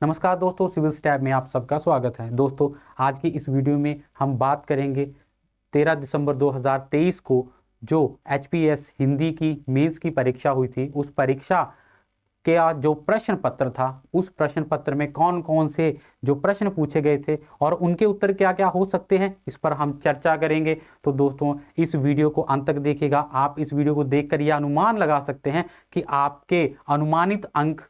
नमस्कार दोस्तों, civil stab में आप सबका स्वागत है। दोस्तों, आज की इस वीडियो में हम बात करेंगे 13 दिसंबर 2023 को जो एचपीएस हिंदी की मेंस की परीक्षा हुई थी, उस परीक्षा के जो प्रश्न पत्र था, उस प्रश्न पत्र में कौन कौन से जो प्रश्न पूछे गए थे और उनके उत्तर क्या क्या हो सकते हैं, इस पर हम चर्चा करेंगे। तो दोस्तों, इस वीडियो को अंत तक देखिएगा। आप इस वीडियो को देखकर यह अनुमान लगा सकते हैं कि आपके अनुमानित अंक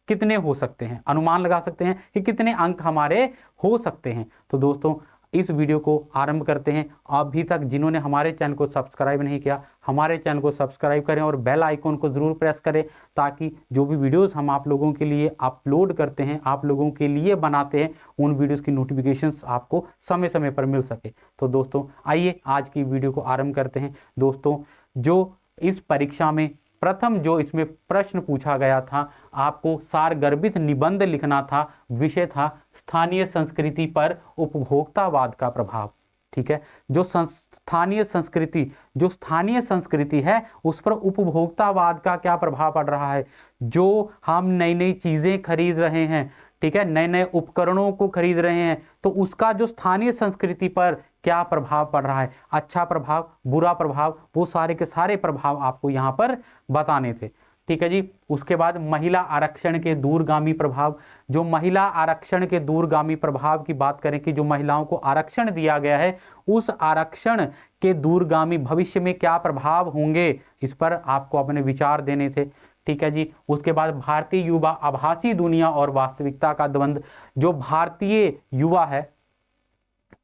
कितने हो सकते हैं, अनुमान लगा सकते हैं कि कितने अंक हमारे हो सकते हैं। तो दोस्तों, इस वीडियो को आरंभ करते हैं। अभी तक जिन्होंने हमारे चैनल को सब्सक्राइब नहीं किया, हमारे चैनल को सब्सक्राइब करें और बेल आइकन को जरूर प्रेस करें, ताकि जो भी वीडियोस हम आप लोगों के लिए अपलोड करते हैं, आप लोगों के लिए बनाते हैं, उन वीडियोस की नोटिफिकेशंस आपको समय समय पर मिल सके। तो दोस्तों, आइए आज की वीडियो को आरंभ करते हैं। दोस्तों, जो इस परीक्षा में प्रथम जो इसमें प्रश्न पूछा गया था, आपको सारगर्भित निबंध लिखना था। विषय था स्थानीय संस्कृति पर उपभोक्तावाद का प्रभाव। ठीक है, जो स्थानीय संस्कृति है, उस पर उपभोक्तावाद का क्या प्रभाव पड़ रहा है। जो हम नई नई चीजें खरीद रहे हैं, ठीक है, नए नए उपकरणों को खरीद रहे हैं, तो उसका जो स्थानीय संस्कृति पर क्या प्रभाव पड़ रहा है, अच्छा प्रभाव, बुरा प्रभाव, वो सारे के सारे प्रभाव आपको यहाँ पर बताने थे। ठीक है जी। उसके बाद महिला आरक्षण के दूरगामी प्रभाव। जो महिला आरक्षण के दूरगामी प्रभाव की बात करें कि जो महिलाओं को आरक्षण दिया गया है, उस आरक्षण के दूरगामी भविष्य में क्या प्रभाव होंगे, इस पर आपको अपने विचार देने थे। ठीक है जी। उसके बाद भारतीय युवा आभासी दुनिया और वास्तविकता का द्वंद्व। जो भारतीय युवा है,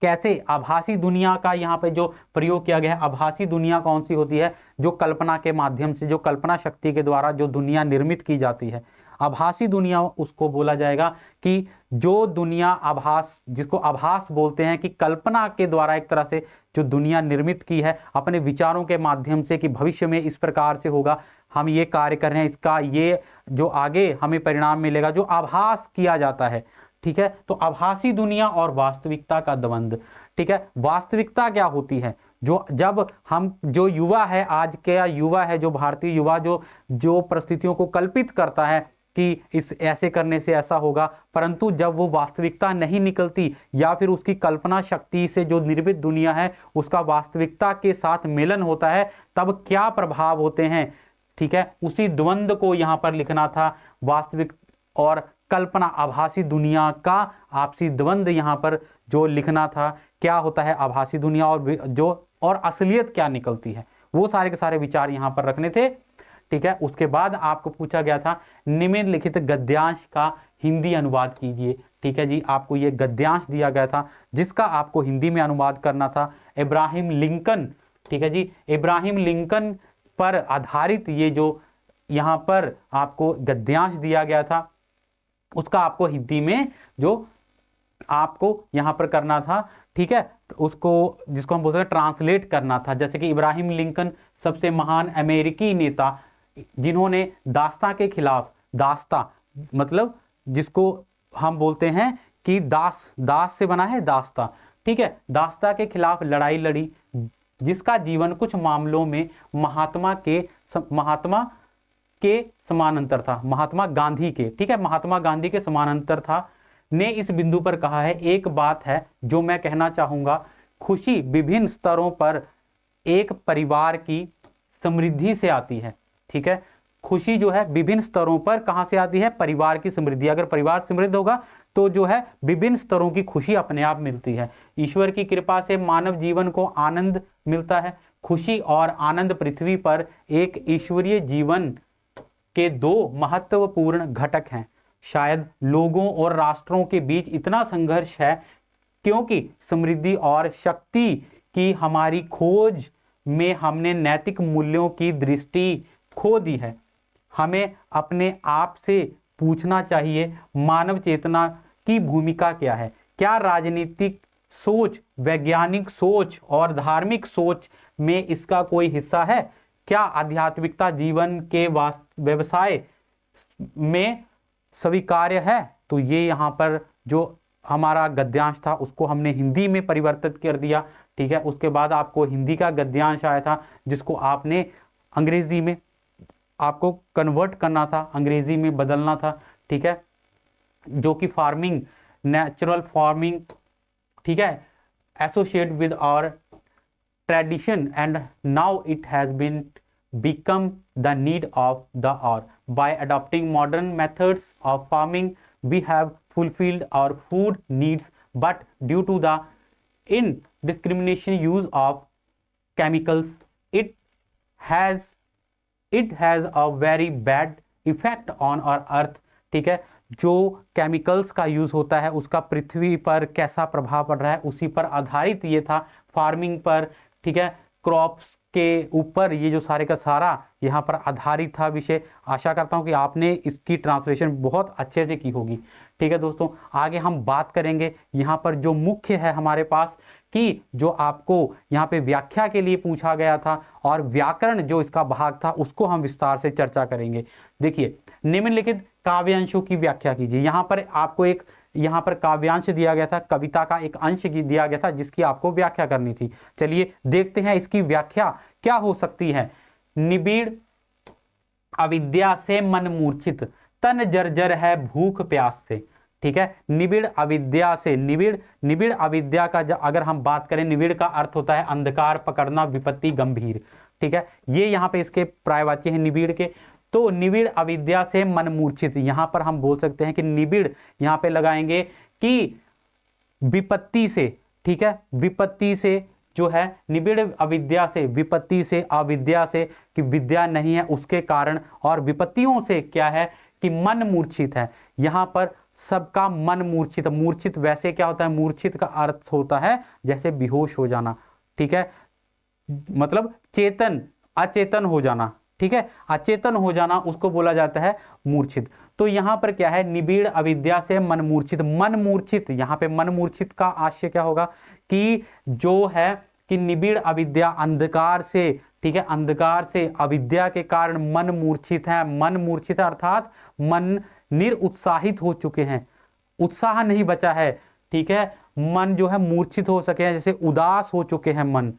कैसे आभासी दुनिया का यहाँ पे जो प्रयोग किया गया है, आभासी दुनिया कौन सी होती है, जो कल्पना के माध्यम से, जो कल्पना शक्ति के द्वारा जो दुनिया निर्मित की जाती है, आभासी दुनिया उसको बोला जाएगा कि जो दुनिया आभास, जिसको आभास बोलते हैं, कि कल्पना के द्वारा एक तरह से जो दुनिया निर्मित की है अपने विचारों के माध्यम से, कि भविष्य में इस प्रकार से होगा, हम ये कार्य कर रहे हैं, इसका ये जो आगे हमें परिणाम मिलेगा, जो आभास किया जाता है। ठीक है, तो आभासी दुनिया और वास्तविकता का द्वंद्व। ठीक है, वास्तविकता क्या होती है, जो जब हम, जो युवा है, आज के युवा है, जो भारतीय युवा जो जो परिस्थितियों को कल्पित करता है कि इस ऐसे करने से ऐसा होगा, परंतु जब वो वास्तविकता नहीं निकलती, या फिर उसकी कल्पना शक्ति से जो निर्मित दुनिया है उसका वास्तविकता के साथ मिलन होता है, तब क्या प्रभाव होते हैं। ठीक है, उसी द्वंद्व को यहाँ पर लिखना था, वास्तविक और कल्पना, आभासी दुनिया का आपसी द्वंद्व यहाँ पर जो लिखना था। क्या होता है आभासी दुनिया और असलियत क्या निकलती है, वो सारे के सारे विचार यहाँ पर रखने थे। ठीक है, उसके बाद आपको पूछा गया था निम्नलिखित गद्यांश का हिंदी अनुवाद कीजिए। ठीक है जी, आपको ये गद्यांश दिया गया था जिसका आपको हिंदी में अनुवाद करना था। इब्राहिम लिंकन, ठीक है जी, इब्राहिम लिंकन पर आधारित ये जो यहाँ पर आपको गद्यांश दिया गया था, उसका आपको हिंदी में जो आपको यहां पर करना था। ठीक है, उसको, जिसको हम बोलते हैं, ट्रांसलेट करना था। जैसे कि इब्राहिम लिंकन सबसे महान अमेरिकी नेता, जिन्होंने दास्ता के खिलाफ, दास्ता मतलब जिसको हम बोलते हैं कि दास से बना है दास्ता। ठीक है, दास्ता के खिलाफ लड़ाई लड़ी, जिसका जीवन कुछ मामलों में महात्मा के समानांतर था, महात्मा गांधी के। ठीक है, महात्मा गांधी के समानांतर था। ने इस बिंदु पर कहा है, एक बात है जो मैं कहना चाहूंगा, खुशी विभिन्न स्तरों पर एक परिवार की समृद्धि से आती है। ठीक है, खुशी जो है विभिन्न स्तरों पर कहां से आती है, परिवार की समृद्धि। अगर परिवार समृद्ध होगा तो जो है विभिन्न स्तरों की खुशी अपने आप मिलती है। ईश्वर की कृपा से मानव जीवन को आनंद मिलता है। खुशी और आनंद पृथ्वी पर एक ईश्वरीय जीवन के दो महत्वपूर्ण घटक हैं। शायद लोगों और राष्ट्रों के बीच इतना संघर्ष है क्योंकि समृद्धि और शक्ति की हमारी खोज में हमने नैतिक मूल्यों की दृष्टि खो दी है। हमें अपने आप से पूछना चाहिए, मानव चेतना की भूमिका क्या है। क्या राजनीतिक सोच, वैज्ञानिक सोच और धार्मिक सोच में इसका कोई हिस्सा है। क्या आध्यात्मिकता जीवन के व्यवसाय में स्वीकार्य है। तो ये यहाँ पर जो हमारा गद्यांश था उसको हमने हिंदी में परिवर्तित कर दिया। ठीक है, उसके बाद आपको हिंदी का गद्यांश आया था जिसको आपने अंग्रेजी में आपको कन्वर्ट करना था, अंग्रेजी में बदलना था। ठीक है, जो कि फार्मिंग, नेचुरल फार्मिंग, ठीक है, associate with our tradition, and now it has been become the need of the hour. By adopting modern methods of farming, we have fulfilled our food needs, but due to the indiscrimination use of chemicals, it has a very bad effect on our earth. ठीक है, जो chemicals का use होता है उसका पृथ्वी पर कैसा प्रभाव पड़ रहा है, उसी पर आधारित ये था, फार्मिंग पर, ठीक है, क्रॉप्स के ऊपर ये जो सारे का सारा यहाँ पर आधारित था विषय। आशा करता हूँ कि आपने इसकी ट्रांसलेशन बहुत अच्छे से की होगी। ठीक है दोस्तों, आगे हम बात करेंगे यहाँ पर जो मुख्य है हमारे पास, कि जो आपको यहाँ पे व्याख्या के लिए पूछा गया था और व्याकरण जो इसका भाग था उसको हम विस्तार से चर्चा करेंगे। देखिए, निम्नलिखित काव्यांशों की व्याख्या कीजिए। यहाँ पर आपको एक यहाँ पर काव्यांश दिया गया था, कविता का एक अंश दिया गया था जिसकी आपको व्याख्या करनी थी। चलिए देखते हैं इसकी व्याख्या क्या हो सकती है। निबिड़ अविद्या से मन मूर्छित, तन जर्जर है भूख प्यास से। ठीक है, निबिड़ अविद्या से, निबिड़ अविद्या का अगर हम बात करें, निबिड़ का अर्थ होता है अंधकार पकड़ना, विपत्ति गंभीर। ठीक है, ये यहाँ पे इसके प्रायवाची है निबिड़ के। तो निबिड़ अविद्या से मन मूर्छित, यहां पर हम बोल सकते हैं कि निबिड़ यहां पे लगाएंगे कि विपत्ति से। ठीक है, विपत्ति से जो है, निबिड़ अविद्या से, विपत्ति से, अविद्या से कि विद्या नहीं है उसके कारण, और विपत्तियों से क्या है कि मन मूर्छित है। यहां पर सबका मन मूर्छित, मूर्छित वैसे क्या होता है, मूर्छित का अर्थ होता है जैसे बेहोश हो जाना। ठीक है, मतलब चेतन अचेतन हो जाना। ठीक है, अचेतन हो जाना उसको बोला जाता है मूर्छित। तो यहां पर क्या है, निबिड़ अविद्या से मन मूर्छित। मन मूर्छित, यहां पे मन मूर्छित का आशय क्या होगा कि जो है कि निबिड़ अविद्या अंधकार से, ठीक है, अंधकार से, अविद्या के कारण मन मूर्छित है। मन मूर्छित अर्थात मन निरुत्साहित हो चुके हैं, उत्साह नहीं बचा है। ठीक है, मन जो है मूर्छित हो सके हैं, जैसे उदास हो चुके हैं मन।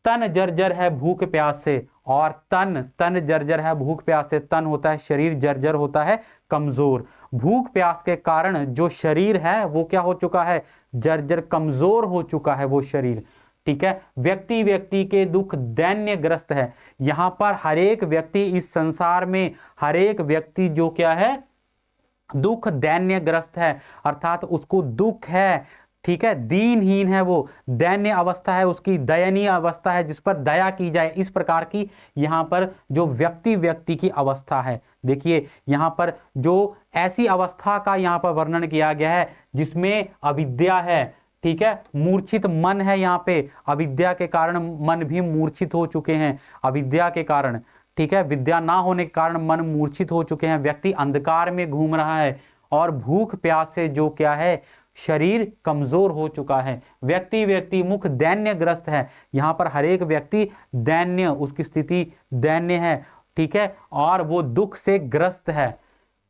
तन जर्जर है भूख प्यास से, और तन जर्जर है भूख प्यास से। तन होता है शरीर, जर्जर होता है कमजोर। भूख प्यास के कारण जो शरीर है वो क्या हो चुका है, जर्जर, कमजोर हो चुका है वो शरीर। ठीक है, व्यक्ति के दुख दैन्यग्रस्त है। यहां पर हर एक व्यक्ति इस संसार में, हर एक व्यक्ति जो क्या है, दुख दैन्यग्रस्त है, अर्थात उसको दुख है। ठीक है, दीनहीन है वो, दैन्य अवस्था है उसकी, दयनीय अवस्था है जिस पर दया की जाए, इस प्रकार की यहां पर जो व्यक्ति की अवस्था है। देखिए यहां पर जो ऐसी अवस्था का यहां पर वर्णन किया गया है जिसमें अविद्या है। ठीक है, मूर्छित मन है यहाँ पे, अविद्या के कारण मन भी मूर्छित हो चुके हैं, अविद्या के कारण। ठीक है, विद्या ना होने के कारण मन मूर्छित हो चुके हैं, व्यक्ति अंधकार में घूम रहा है, और भूख प्यास से जो क्या है, शरीर कमजोर हो चुका है। व्यक्ति मुख दैन्यग्रस्त है। यहां पर हर एक व्यक्ति दैन्य, उसकी स्थिति दैन्य है। ठीक है, और वो दुख से ग्रस्त है।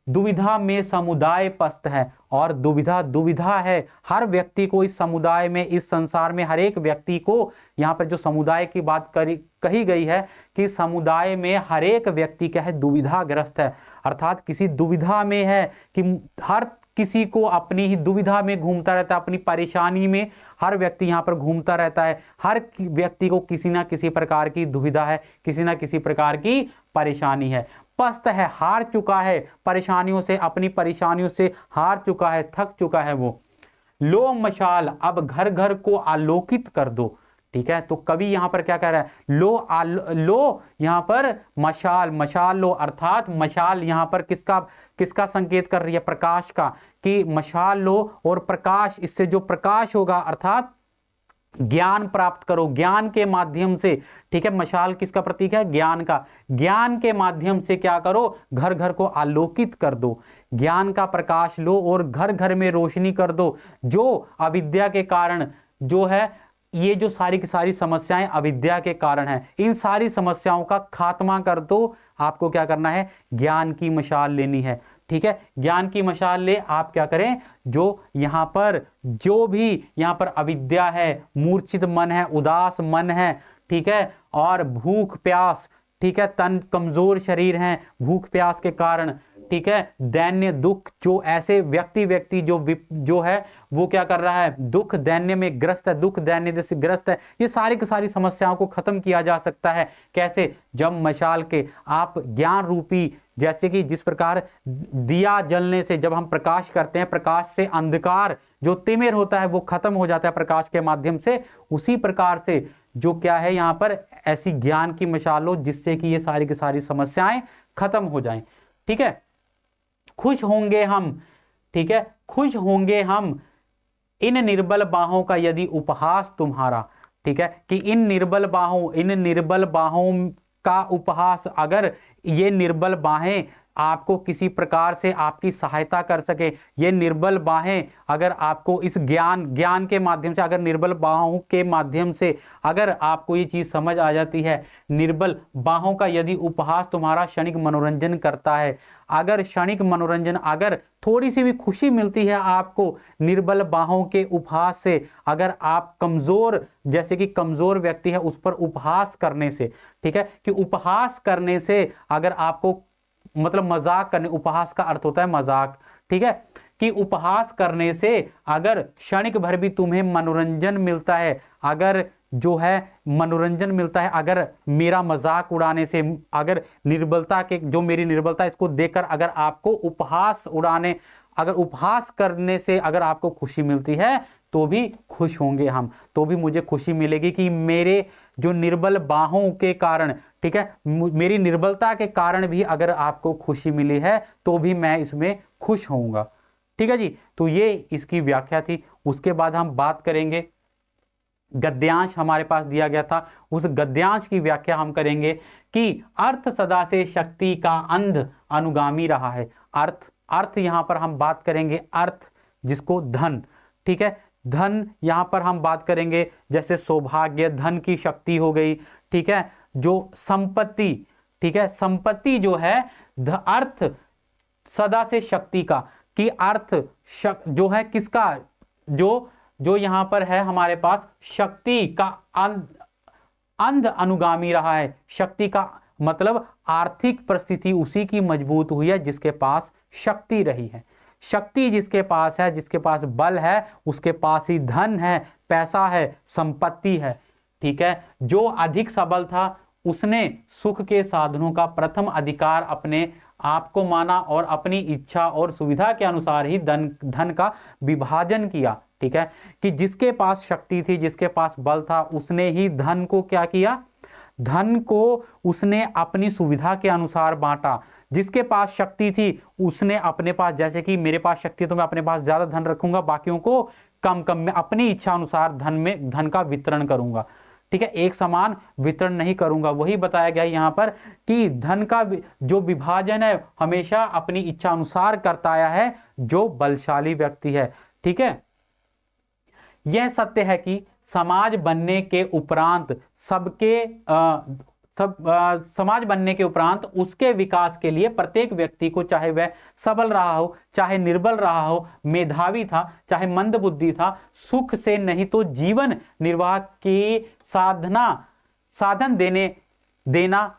दुविधा में समुदाय पस्त है, और दुविधा है हर व्यक्ति को इस समुदाय में, इस संसार में हर एक व्यक्ति को। यहाँ पर जो समुदाय की बात कही गई है कि समुदाय में हर एक व्यक्ति क्या है, दुविधाग्रस्त है, अर्थात किसी दुविधा में है, कि हर किसी को अपनी ही दुविधा में घूमता रहता है, अपनी परेशानी में हर व्यक्ति यहाँ पर घूमता रहता है। हर व्यक्ति को किसी ना किसी प्रकार की दुविधा है, किसी ना किसी प्रकार की परेशानी है। पस्त है, हार चुका है परेशानियों से, अपनी परेशानियों से हार चुका है, थक चुका है वो। लो मशाल अब घर घर को आलोकित कर दो। ठीक है, तो कवि यहां पर क्या कह रहा है, लो यहां पर मशाल लो, अर्थात मशाल यहां पर किसका संकेत कर रही है, प्रकाश का, कि मशाल लो और प्रकाश, इससे जो प्रकाश होगा अर्थात ज्ञान प्राप्त करो, ज्ञान के माध्यम से। ठीक है, मशाल किसका प्रतीक है, ज्ञान का। ज्ञान के माध्यम से क्या करो, घर घर को आलोकित कर दो, ज्ञान का प्रकाश लो और घर घर में रोशनी कर दो। जो अविद्या के कारण जो है, ये जो सारी की सारी समस्याएं अविद्या के कारण हैं, इन सारी समस्याओं का खात्मा कर दो। आपको क्या करना है, ज्ञान की मशाल लेनी है। ठीक है, ज्ञान की मशाल ले आप क्या करें, जो यहां पर जो भी यहां पर अविद्या है, मूर्छित मन है, उदास मन है, ठीक है, और भूख प्यास, ठीक है, तन कमजोर शरीर है भूख प्यास के कारण, ठीक है, दैन्य दुख, जो ऐसे व्यक्ति जो है वो क्या कर रहा है, दुख दैन्य में ग्रस्त है, दुख दैन्य से ग्रस्त है, ये सारी की सारी समस्याओं को खत्म किया जा सकता है। कैसे? जब मशाल के आप ज्ञान रूपी, जैसे कि जिस प्रकार दिया जलने से जब हम प्रकाश करते हैं, प्रकाश से अंधकार जो तिमिर होता है वो खत्म हो जाता है प्रकाश के माध्यम से, उसी प्रकार से जो क्या है यहाँ पर ऐसी ज्ञान की मशाल हो जिससे कि ये सारी की सारी समस्याएं खत्म हो जाएं। ठीक है, खुश होंगे हम, ठीक है, खुश होंगे हम इन निर्बल बाहों का यदि उपहास तुम्हारा, ठीक है, कि इन निर्बल बाहों का उपहास, अगर ये निर्बल बाहें आपको किसी प्रकार से आपकी सहायता कर सके, ये निर्बल बाहें अगर आपको इस ज्ञान के माध्यम से, अगर निर्बल बाहों के माध्यम से अगर आपको ये चीज समझ आ जाती है, निर्बल बाहों का यदि उपहास तुम्हारा क्षणिक मनोरंजन करता है, अगर क्षणिक मनोरंजन, अगर थोड़ी सी भी खुशी मिलती है आपको निर्बल बाहों के उपहास से, अगर आप कमजोर, जैसे कि कमजोर व्यक्ति है उस पर उपहास करने से, ठीक है, कि उपहास करने से अगर आपको, मतलब मजाक करने, उपहास का अर्थ होता है मजाक, ठीक है, कि उपहास करने से अगर क्षणिक भर भी तुम्हें मनोरंजन मिलता है, अगर जो है मनोरंजन मिलता है, अगर मेरा मजाक उड़ाने से, अगर निर्बलता के, जो मेरी निर्बलता इसको देखकर अगर आपको उपहास उड़ाने, अगर उपहास करने से अगर आपको खुशी मिलती है तो भी खुश होंगे हम, तो भी मुझे खुशी मिलेगी कि मेरे जो निर्बल बाहों के कारण, ठीक है, मेरी निर्बलता के कारण भी अगर आपको खुशी मिली है तो भी मैं इसमें खुश होऊंगा। ठीक है जी, तो ये इसकी व्याख्या थी। उसके बाद हम बात करेंगे, गद्यांश हमारे पास दिया गया था, उस गद्यांश की व्याख्या हम करेंगे कि अर्थ सदा से शक्ति का अंध अनुगामी रहा है। अर्थ यहां पर हम बात करेंगे, अर्थ जिसको धन, ठीक है, धन यहां पर हम बात करेंगे, जैसे सौभाग्य, धन की शक्ति हो गई, ठीक है, जो संपत्ति, ठीक है, संपत्ति जो है, अर्थ सदा से शक्ति का, कि अर्थ जो है किसका, जो यहां पर है हमारे पास शक्ति का अंध अनुगामी रहा है। शक्ति का मतलब आर्थिक परिस्थिति उसी की मजबूत हुई है जिसके पास शक्ति रही है। शक्ति जिसके पास है, जिसके पास बल है, उसके पास ही धन है, पैसा है, संपत्ति है। ठीक है, जो अधिक सबल था उसने सुख के साधनों का प्रथम अधिकार अपने आप को माना और अपनी इच्छा और सुविधा के अनुसार ही धन का विभाजन किया। ठीक है, कि जिसके पास शक्ति थी, जिसके पास बल था, उसने ही धन को क्या किया, धन को उसने अपनी सुविधा के अनुसार बांटा। जिसके पास शक्ति थी उसने अपने पास, जैसे कि मेरे पास शक्ति तो मैं अपने पास ज्यादा धन रखूंगा, बाकियों को कम कम, मैं अपनी इच्छा अनुसार धन का वितरण करूंगा। ठीक है, एक समान वितरण नहीं करूंगा। वही बताया गया यहां पर कि धन का जो विभाजन है हमेशा अपनी इच्छा अनुसार करता आया है जो बलशाली व्यक्ति है। ठीक है, यह सत्य है कि समाज बनने के उपरांत समाज बनने के उपरांत उसके विकास के लिए प्रत्येक व्यक्ति को, चाहे वह सबल रहा हो, चाहे निर्बल रहा हो, मेधावी था, चाहे मंदबुद्धि था, सुख से नहीं तो जीवन निर्वाह की साधन देना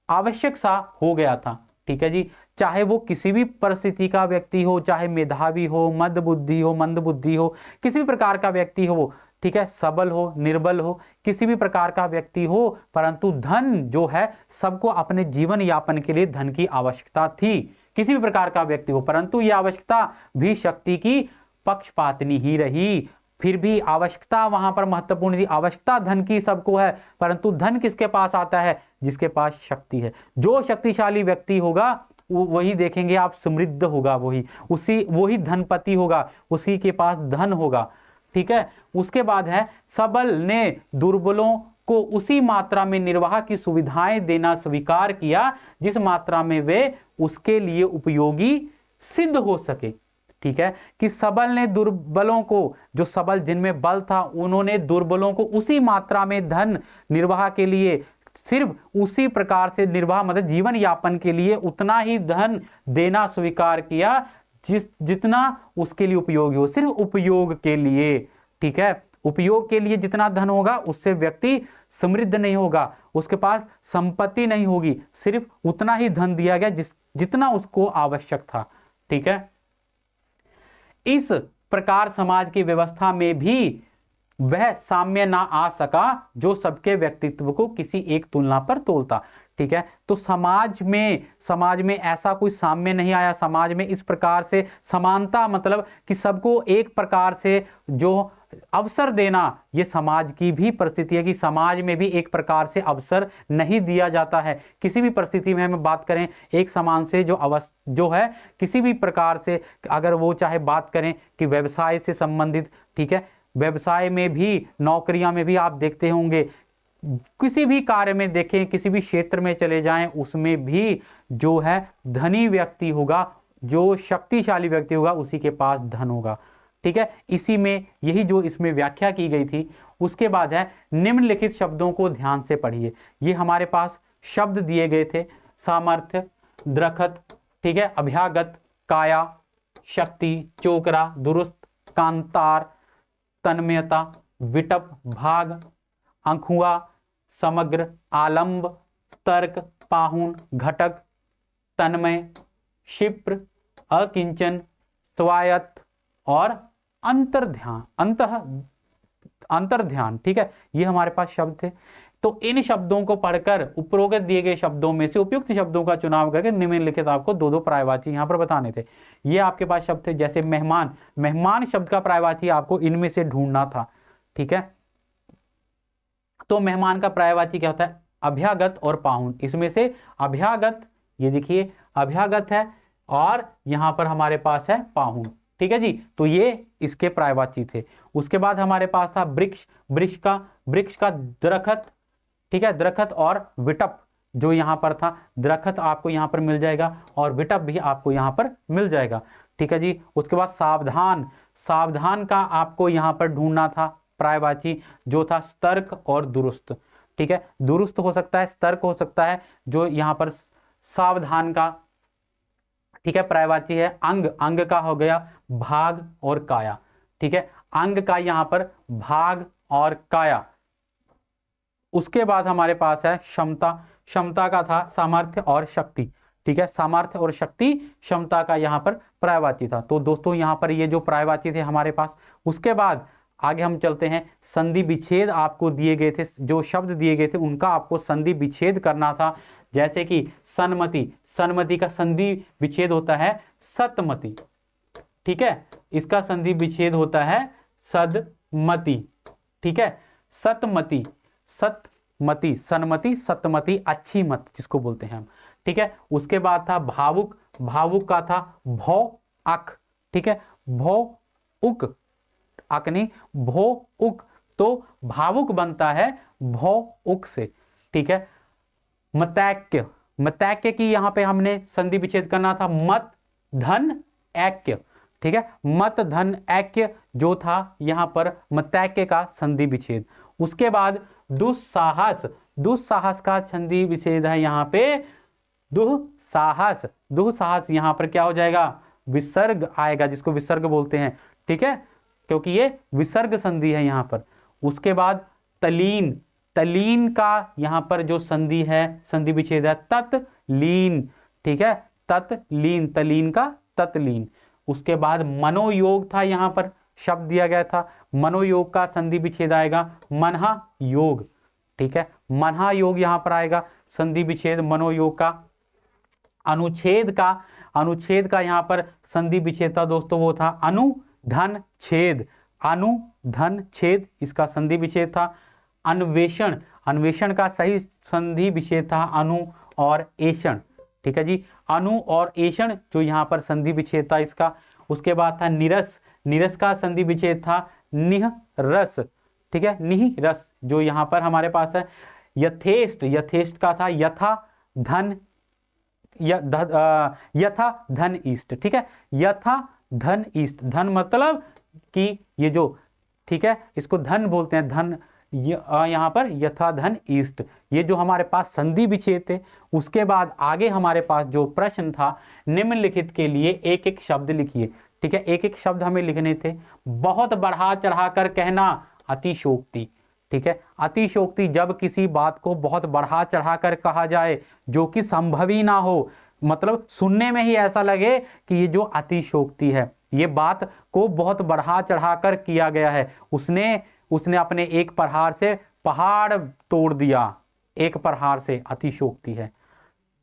आवश्यक सा हो गया था। ठीक है जी, चाहे वो किसी भी परिस्थिति का व्यक्ति हो, चाहे मेधावी हो, मंदबुद्धि हो, किसी भी प्रकार का व्यक्ति हो, ठीक है, सबल हो, निर्बल हो, किसी भी प्रकार का व्यक्ति हो, परंतु धन जो है, सबको अपने जीवन यापन के लिए धन की आवश्यकता थी, किसी भी प्रकार का व्यक्ति हो, परंतु यह आवश्यकता भी शक्ति की पक्षपातनी ही रही। फिर भी आवश्यकता वहां पर महत्वपूर्ण थी, आवश्यकता धन की सबको है, परंतु धन किसके पास आता है, जिसके पास शक्ति है। जो शक्तिशाली व्यक्ति होगा वही देखेंगे आप समृद्ध होगा, वही धनपति होगा, उसी के पास धन होगा। ठीक है, उसके बाद है सबल ने दुर्बलों को उसी मात्रा में निर्वाह की सुविधाएं देना स्वीकार किया जिस मात्रा में वे उसके लिए उपयोगी सिद्ध हो सके। ठीक है, कि सबल ने दुर्बलों को, जो सबल जिनमें बल था, उन्होंने दुर्बलों को उसी मात्रा में धन निर्वाह के लिए, सिर्फ उसी प्रकार से निर्वाह मतलब जीवन यापन के लिए उतना ही धन देना स्वीकार किया जितना उसके लिए उपयोगी हो, सिर्फ उपयोग के लिए। ठीक है, उपयोग के लिए जितना धन होगा उससे व्यक्ति समृद्ध नहीं होगा, उसके पास संपत्ति नहीं होगी, सिर्फ उतना ही धन दिया गया जितना उसको आवश्यक था। ठीक है, इस प्रकार समाज की व्यवस्था में भी वह साम्य ना आ सका जो सबके व्यक्तित्व को किसी एक तुलना पर तोलता। ठीक है, तो समाज में ऐसा कोई साम्य नहीं आया, समाज में इस प्रकार से समानता, मतलब कि सबको एक प्रकार से जो अवसर देना, ये समाज की भी परिस्थिति है कि समाज में भी एक प्रकार से अवसर नहीं दिया जाता है। किसी भी परिस्थिति में हम बात करें एक समान से जो है किसी भी प्रकार से, अगर वो चाहे बात करें कि व्यवसाय से संबंधित, ठीक है, व्यवसाय में भी, नौकरियां में भी आप देखते होंगे, किसी भी कार्य में देखें, किसी भी क्षेत्र में चले जाएं, उसमें भी जो है धनी व्यक्ति होगा, जो शक्तिशाली व्यक्ति होगा, उसी के पास धन होगा। ठीक है, इसी में यही जो इसमें व्याख्या की गई थी। उसके बाद है निम्नलिखित शब्दों को ध्यान से पढ़िए। ये हमारे पास शब्द दिए गए थे, सामर्थ्य, दरखत, ठीक है, अभ्यागत, काया, शक्ति, चोकरा, दुरुस्त, कांतार, तन्मयता, विटप, भाग, अंखुआ, समग्र, आलंब, तर्क, पाहुन, घटक, तन्मय, क्षिप्र, अकिंचन, स्वायत्त और अंतर्ध्यान। ठीक है, ये हमारे पास शब्द थे। तो इन शब्दों को पढ़कर उपरोक्त दिए गए शब्दों में से उपयुक्त शब्दों का चुनाव करके निम्नलिखित आपको दो दो पर्यायवाची यहां पर बताने थे। ये आपके पास शब्द थे, जैसे मेहमान, मेहमान शब्द का पर्यायवाची आपको इनमें से ढूंढना था। ठीक है, तो मेहमान का पर्यायवाची क्या होता है? अभ्यागत और पाहुन। इसमें से अभ्यागत, ये देखिए अभ्यागत है और यहां पर हमारे पास है पाहुन। ठीक है जी, तो ये इसके पर्यायवाची थे। उसके बाद हमारे पास था वृक्ष, वृक्ष का दरखत, ठीक है, दरखत और विटप, जो यहां पर था, दरखत आपको यहां पर मिल जाएगा और विटप भी आपको यहां पर मिल जाएगा। ठीक है जी, उसके बाद सावधान, सावधान का आपको यहां पर ढूंढना था पर्यायवाची, जो था तर्क और दुरुस्त। ठीक है, दुरुस्त हो सकता है, तर्क हो सकता है, जो यहां पर सावधान का, ठीक है, पर्यायवाची है। अंग, अंग का हो गया भाग और काया। ठीक है, अंग का यहां पर भाग और काया। उसके बाद हमारे पास है क्षमता, क्षमता का था सामर्थ्य और शक्ति। ठीक है, सामर्थ्य और शक्ति क्षमता का यहां पर पर्यायवाची था। तो दोस्तों यहां पर ये जो पर्यायवाची थे हमारे पास। उसके बाद आगे हम चलते हैं, संधि विच्छेद आपको दिए गए थे, जो शब्द दिए गए थे उनका आपको संधि विच्छेद करना था। जैसे कि सन्मति, सन्मति का संधि विच्छेद होता है सतमति। ठीक है, इसका संधि विच्छेद होता है सदमति। ठीक है, सतमति, सतमति, सन्मति, सतमति, अच्छी मत जिसको बोलते हैं हम। ठीक है, उसके बाद था भावुक, भावुक का था भौ अक। ठीक है, भौ उक, अक नहीं, भौ उक, तो भावुक बनता है भौ उक से। ठीक है, मतैक्य, मतैक्य की यहां पे हमने संधि विच्छेद करना था मत धन ऐक्य। ठीक है, मत धन ऐक्य जो था यहां पर मतैक्य का संधि विच्छेद। उसके बाद दुस्साहस, दुस्साहस का संधि विच्छेद है यहां पे दुस्साहस। दुस्साहस यहां पर क्या हो जाएगा? विसर्ग आएगा, जिसको विसर्ग बोलते हैं। ठीक है, क्योंकि ये विसर्ग संधि है यहां पर। उसके बाद तलीन, तलीन का यहां पर जो संधि है, संधि विच्छेद है तत्लीन। ठीक है, तत्लीन, तलीन का तत्लीन। उसके बाद मनोयोग था, यहां पर शब्द दिया गया था, मनोयोग का संधि विच्छेद आएगा मनहा योग। ठीक है, मनहा योग यहां पर आएगा संधि विच्छेद मनोयोग का। अनुच्छेद का, अनुच्छेद का यहां पर संधि विच्छेद था दोस्तों, वो था अनुधन छेद, अनुधन छेद इसका संधि विच्छेद था। अन्वेषण, अन्वेषण का सही संधि विच्छेद था अनु और एषण। ठीक है जी, अनु और एषण जो यहां पर संधि विच्छेद था इसका। उसके बाद था निरस, निरस का संधि विच्छेद था निह रस। ठीक है, निह रस जो यहां पर हमारे पास है। यथेष्ट, यथेष्ट का था यथा धन, यथा धन ईस्ट। ठीक है, यथा धन ईस्ट, धन मतलब कि ये जो, ठीक है, इसको धन बोलते हैं, धन यहां पर यथा धन ईस्ट, ये जो हमारे पास संधि विच्छेद थे। उसके बाद आगे हमारे पास जो प्रश्न था, निम्नलिखित के लिए एक एक शब्द लिखिए। ठीक है, एक एक शब्द हमें लिखने थे। बहुत बढ़ा चढ़ाकर कहना अतिशोक्ति। ठीक है, अतिशोक्ति जब किसी बात को बहुत बढ़ा चढ़ा कर कहा जाए जो कि संभव ही ना हो, मतलब सुनने में ही ऐसा लगे कि ये जो अतिशोक्ति है, ये बात को बहुत बढ़ा चढ़ाकर किया गया है, उसने अपने एक प्रहार से पहाड़ तोड़ दिया, एक प्रहार से, अतिशोक्ति है।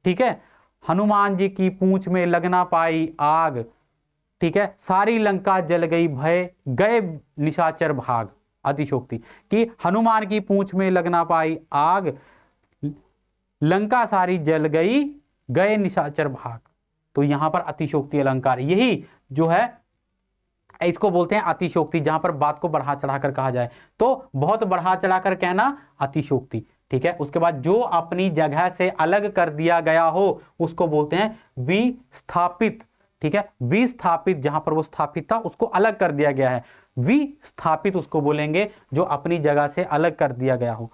ठीक है, हनुमान जी की पूंछ में लग ना पाई आग, ठीक है, सारी लंका जल गई भय गए निशाचर भाग, अतिशोक्ति। कि हनुमान की पूंछ में लग ना पाई आग, लंका सारी जल गई गए निशाचर भाग। तो यहां पर अतिशोक्ति अलंकार, यही जो है इसको बोलते हैं अतिशोक्ति, जहां पर बात को बढ़ा चढ़ाकर कहा जाए। तो बहुत बढ़ा चढ़ाकर कहना अतिशोक्ति। ठीक है, उसके बाद जो अपनी जगह से अलग कर दिया गया हो उसको बोलते हैं विस्थापित। ठीक है, विस्थापित, जहां पर वो स्थापित था उसको अलग कर दिया गया है, विस्थापित उसको बोलेंगे जो अपनी जगह से अलग कर दिया गया हो।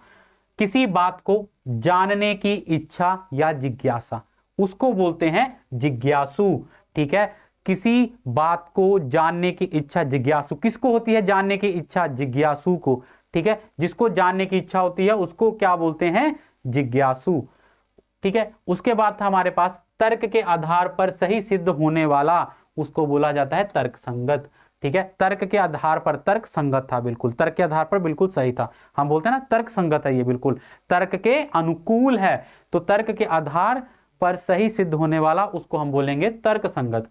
किसी बात को जानने की इच्छा या जिज्ञासा, उसको बोलते हैं जिज्ञासु। ठीक है, किसी बात को जानने की इच्छा, जिज्ञासु किसको होती है जानने की इच्छा? जिज्ञासु को। ठीक है, जिसको जानने की इच्छा होती है उसको क्या बोलते हैं? जिज्ञासु। ठीक है, उसके बाद था हमारे पास तर्क के आधार पर सही सिद्ध होने वाला, उसको बोला जाता है तर्क संगत। ठीक है, तर्क के आधार पर, तर्क संगत था, बिल्कुल तर्क के आधार पर बिल्कुल सही था, हम बोलते हैं ना तर्क संगत है, ये बिल्कुल तर्क के अनुकूल है, तो तर्क के आधार पर सही सिद्ध होने वाला उसको हम बोलेंगे तर्क संगत।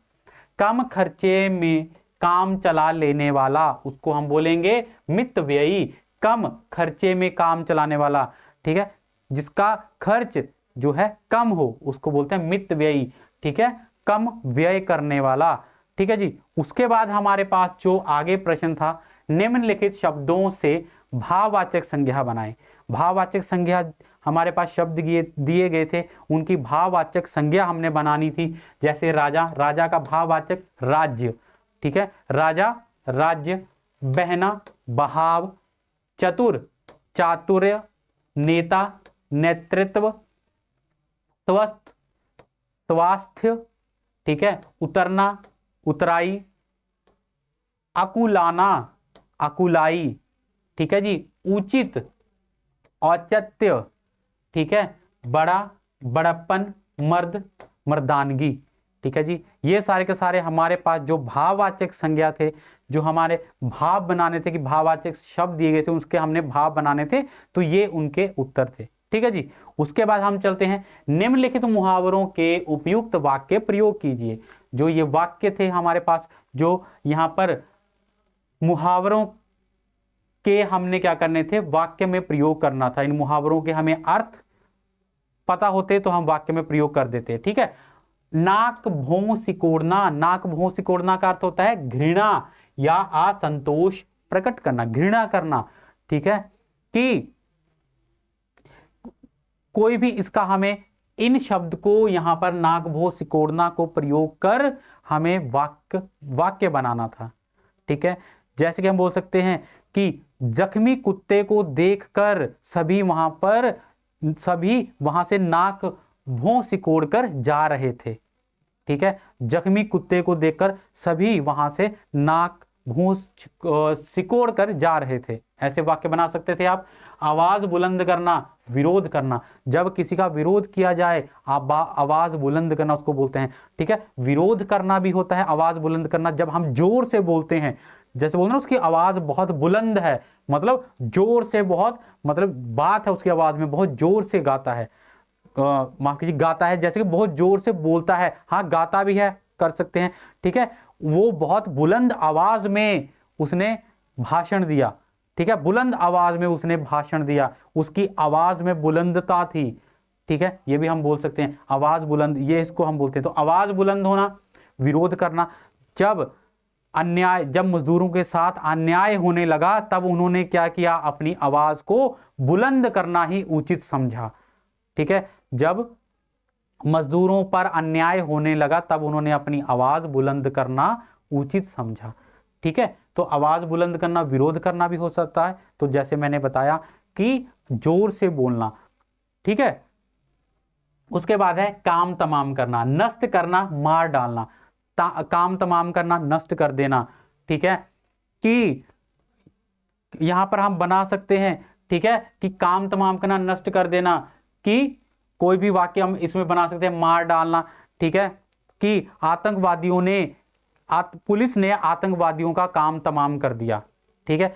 कम खर्चे में काम चला लेने वाला उसको हम बोलेंगे मितव्ययी। कम खर्चे में काम चलाने वाला, ठीक है, जिसका खर्च जो है कम हो उसको बोलते हैं मितव्ययी। ठीक है, कम व्यय करने वाला। ठीक है जी, उसके बाद हमारे पास जो आगे प्रश्न था, निम्नलिखित शब्दों से भाववाचक संज्ञा बनाएं। भाववाचक संज्ञा हमारे पास शब्द दिए गए थे, उनकी भाववाचक संज्ञा हमने बनानी थी। जैसे राजा, राजा का भाववाचक राज्य। ठीक है, राजा राज्य, बहना बहाव, चतुर चातुर्य, नेता नेतृत्व, स्वस्थ स्वास्थ्य, ठीक है, उतरना उतराई, अकुलाना अकुलाई, ठीक है जी, उचित औचित्य, ठीक है, बड़ा बड़प्पन, मर्द मर्दानगी। ठीक है जी, ये सारे के सारे हमारे पास जो भाववाचक संज्ञा थे, जो हमारे भाव बनाने थे, कि भाववाचक शब्द दिए गए थे उसके हमने भाव बनाने थे, तो ये उनके उत्तर थे। ठीक है जी, उसके बाद हम चलते हैं, निम्नलिखित मुहावरों के उपयुक्त वाक्य प्रयोग कीजिए। जो ये वाक्य थे हमारे पास, जो यहाँ पर मुहावरों के हमने क्या करने थे, वाक्य में प्रयोग करना था। इन मुहावरों के हमें अर्थ पता होते तो हम वाक्य में प्रयोग कर देते। ठीक है, नाक भौं सिकोड़ना, नाक भौं सिकोड़ना का अर्थ होता है घृणा या असंतोष प्रकट करना, घृणा करना। ठीक है, कि कोई भी इसका हमें इन शब्द को यहां पर नाक भौं सिकोड़ना को प्रयोग कर हमें वाक्य बनाना था। ठीक है, जैसे कि हम बोल सकते हैं कि जख्मी कुत्ते को देखकर सभी वहां से नाक भौं सिकोड़ कर जा रहे थे। ठीक है, जख्मी कुत्ते को देखकर सभी वहां से नाक भौं सिकोड़ कर जा रहे थे, ऐसे वाक्य बना सकते थे आप। आवाज बुलंद करना, विरोध करना, जब किसी का विरोध किया जाए आवाज बुलंद करना उसको बोलते हैं। ठीक है, विरोध करना भी होता है आवाज बुलंद करना, जब हम जोर से बोलते हैं, जैसे बोलते हैं उसकी आवाज बहुत बुलंद है, मतलब जोर से, बहुत मतलब बात है उसकी आवाज में, बहुत जोर से गाता है, माफ कीजिए गाता है, जैसे कि बहुत जोर से बोलता है, हाँ गाता भी है, कर सकते हैं। ठीक है, वो बहुत बुलंद आवाज में उसने भाषण दिया। ठीक है, बुलंद आवाज में उसने भाषण दिया, उसकी आवाज में बुलंदता थी। ठीक है, ये भी हम बोल सकते हैं आवाज बुलंद, ये इसको हम बोलते हैं। तो आवाज बुलंद होना, विरोध करना, जब मजदूरों के साथ अन्याय होने लगा तब उन्होंने क्या किया, अपनी आवाज को बुलंद करना ही उचित समझा। ठीक है, जब मजदूरों पर अन्याय होने लगा तब उन्होंने अपनी आवाज बुलंद करना उचित समझा। ठीक है, तो आवाज बुलंद करना, विरोध करना भी हो सकता है। तो जैसे मैंने बताया कि जोर से बोलना। ठीक है, उसके बाद है काम तमाम करना, नष्ट करना, मार डालना, काम तमाम करना, नष्ट कर देना। ठीक है, कि यहां पर हम बना सकते हैं, ठीक है, कि काम तमाम करना, नष्ट कर देना, कि कोई भी वाक्य हम इसमें बना सकते हैं, मार डालना, ठीक है, कि आतंकवादियों ने पुलिस ने आतंकवादियों का काम तमाम कर दिया, ठीक है,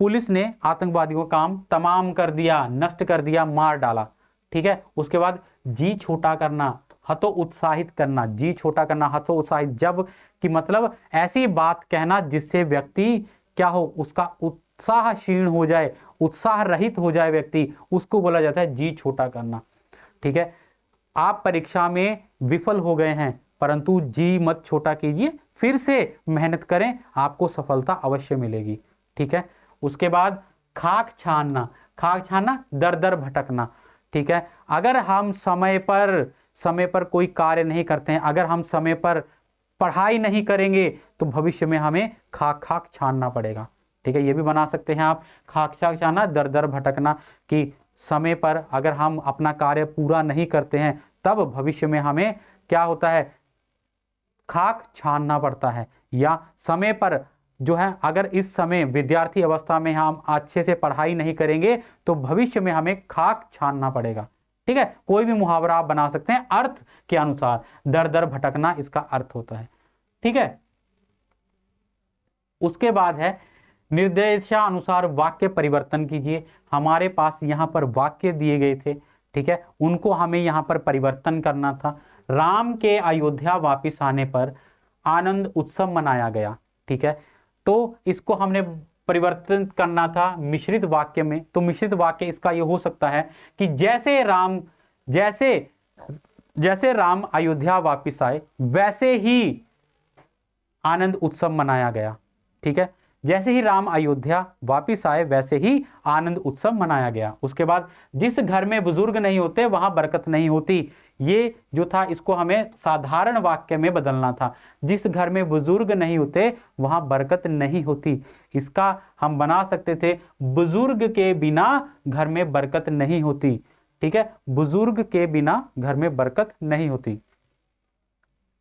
पुलिस ने आतंकवादियों का काम तमाम कर दिया, नष्ट कर दिया, मार डाला, ठीक है। उसके बाद जी छोटा करना, हतो उत्साहित करना, जी छोटा करना, हतो उत्साहित, जब कि मतलब ऐसी बात कहना जिससे व्यक्ति क्या हो, उसका उत्साह क्षीण हो जाए, उत्साह रहित हो जाए व्यक्ति, उसको बोला जाता है जी छोटा करना, ठीक है। आप परीक्षा में विफल हो गए हैं, परंतु जी मत छोटा कीजिए, फिर से मेहनत करें, आपको सफलता अवश्य मिलेगी, ठीक है। उसके बाद खाक छानना, खाक छानना, दर दर भटकना, ठीक है। अगर हम समय पर कोई कार्य नहीं करते हैं, अगर हम समय पर पढ़ाई नहीं करेंगे, तो भविष्य में हमें खाक खाक छानना पड़ेगा, ठीक है। ये भी बना सकते हैं आप, खाक खाक छानना, दर दर भटकना, कि समय पर अगर हम अपना कार्य पूरा नहीं करते हैं, तब भविष्य में हमें क्या होता है, खाक छानना पड़ता है। या समय पर जो है, अगर इस समय विद्यार्थी अवस्था में हम अच्छे से पढ़ाई नहीं करेंगे, तो भविष्य में हमें खाक छानना पड़ेगा, ठीक है। कोई भी मुहावरा आप बना सकते हैं अर्थ के अनुसार, दर दर भटकना इसका अर्थ होता है, ठीक है। उसके बाद है निर्देशानुसार वाक्य परिवर्तन कीजिए। हमारे पास यहां पर वाक्य दिए गए थे, ठीक है, उनको हमें यहां पर परिवर्तन करना था। राम के अयोध्या वापिस आने पर आनंद उत्सव मनाया गया, ठीक है, तो इसको हमने परिवर्तन करना था मिश्रित वाक्य में। तो मिश्रित वाक्य इसका यह हो सकता है कि जैसे राम अयोध्या वापिस आए, वैसे ही आनंद उत्सव मनाया गया, ठीक है। जैसे ही राम अयोध्या वापिस आए, वैसे ही आनंद उत्सव मनाया गया। उसके बाद जिस घर में बुजुर्ग नहीं होते वहां बरकत नहीं होती, ये जो था इसको हमें साधारण वाक्य में बदलना था। जिस घर में बुजुर्ग नहीं होते वहां बरकत नहीं होती, इसका हम बना सकते थे बुजुर्ग के बिना घर में बरकत नहीं होती, ठीक है, बुजुर्ग के बिना घर में बरकत नहीं होती।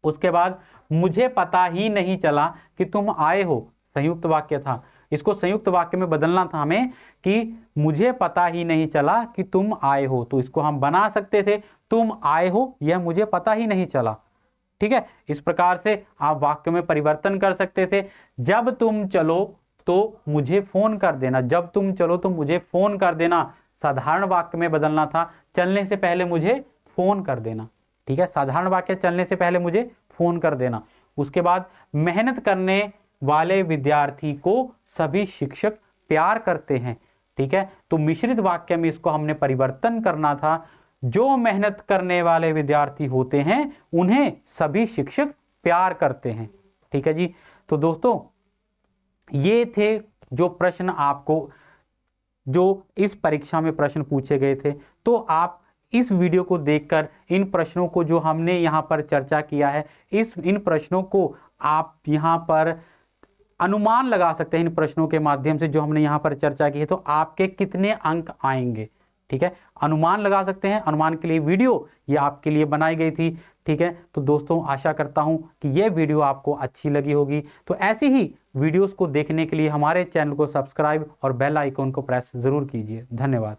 उसके बाद मुझे पता ही नहीं चला कि तुम आए हो, संयुक्त वाक्य था, इसको संयुक्त वाक्य में बदलना था हमें कि मुझे पता ही नहीं चला कि तुम आए हो। तो इसको हम बना सकते थे तुम आए हो, यह मुझे पता ही नहीं चला, ठीक है। इस प्रकार से आप वाक्य में परिवर्तन कर सकते थे। जब तुम चलो तो मुझे फोन कर देना, जब तुम चलो तो मुझे फोन कर देना, साधारण वाक्य में बदलना था चलने से पहले मुझे फोन कर देना, ठीक है। साधारण वाक्य चलने से पहले मुझे फोन कर देना। उसके बाद मेहनत करने वाले विद्यार्थी को सभी शिक्षक प्यार करते हैं, ठीक है। तो मिश्रित वाक्य में इसको हमने परिवर्तन करना था, जो मेहनत करने वाले विद्यार्थी होते हैं उन्हें सभी शिक्षक प्यार करते हैं, ठीक है जी। तो दोस्तों ये थे जो प्रश्न आपको, जो इस परीक्षा में प्रश्न पूछे गए थे। तो आप इस वीडियो को देखकर इन प्रश्नों को जो हमने यहाँ पर चर्चा किया है, इन प्रश्नों को आप यहाँ पर अनुमान लगा सकते हैं। इन प्रश्नों के माध्यम से जो हमने यहाँ पर चर्चा की है, तो आपके कितने अंक आएंगे, ठीक है, अनुमान लगा सकते हैं। अनुमान के लिए वीडियो ये आपके लिए बनाई गई थी, ठीक है। तो दोस्तों आशा करता हूं कि ये वीडियो आपको अच्छी लगी होगी। तो ऐसी ही वीडियोस को देखने के लिए हमारे चैनल को सब्सक्राइब और बेल आइकन को प्रेस जरूर कीजिए। धन्यवाद।